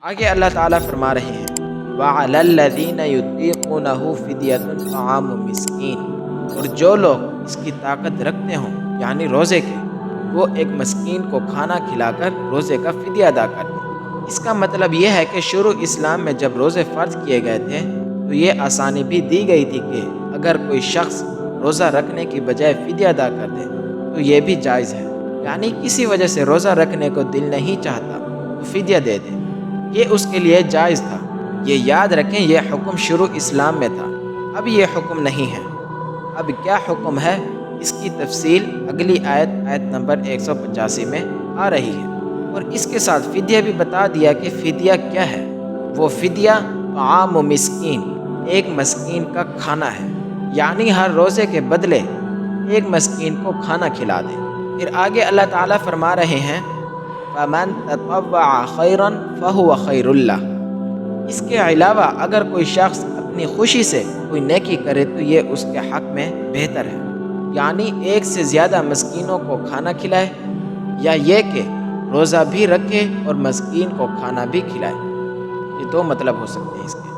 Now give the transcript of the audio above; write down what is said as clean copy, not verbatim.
آگے اللہ تعالیٰ فرما رہے ہیں وَعَلَى الَّذِينَ يُطِيقُونَهُ فِدْيَةٌ طَعَامُ مِسْكِينٍ، اور جو لوگ اس کی طاقت رکھتے ہوں یعنی روزے کے، وہ ایک مسکین کو کھانا کھلا کر روزے کا فدیہ ادا کر دیں۔ اس کا مطلب یہ ہے کہ شروع اسلام میں جب روزے فرض کیے گئے تھے تو یہ آسانی بھی دی گئی تھی کہ اگر کوئی شخص روزہ رکھنے کی بجائے فدیہ ادا کر دے تو یہ بھی جائز ہے، یعنی کسی وجہ سے روزہ رکھنے کو دل نہیں چاہتا تو فدیہ دے دے، یہ اس کے لیے جائز تھا۔ یہ یاد رکھیں، یہ حکم شروع اسلام میں تھا، اب یہ حکم نہیں ہے۔ اب کیا حکم ہے، اس کی تفصیل اگلی آیت نمبر 185 میں آ رہی ہے، اور اس کے ساتھ فدیہ بھی بتا دیا کہ فدیہ کیا ہے۔ وہ فدیہ طعام مسکین، ایک مسکین کا کھانا ہے، یعنی ہر روزے کے بدلے ایک مسکین کو کھانا کھلا دیں۔ پھر آگے اللہ تعالیٰ فرما رہے ہیں فَمَن تَطَوَّعَ خَيْرًا فَهُوَ خَيْرٌ لَهُ، اس کے علاوہ اگر کوئی شخص اپنی خوشی سے کوئی نیکی کرے تو یہ اس کے حق میں بہتر ہے، یعنی ایک سے زیادہ مسکینوں کو کھانا کھلائے، یا یہ کہ روزہ بھی رکھے اور مسکین کو کھانا بھی کھلائے۔ یہ دو مطلب ہو سکتے ہیں اس کے۔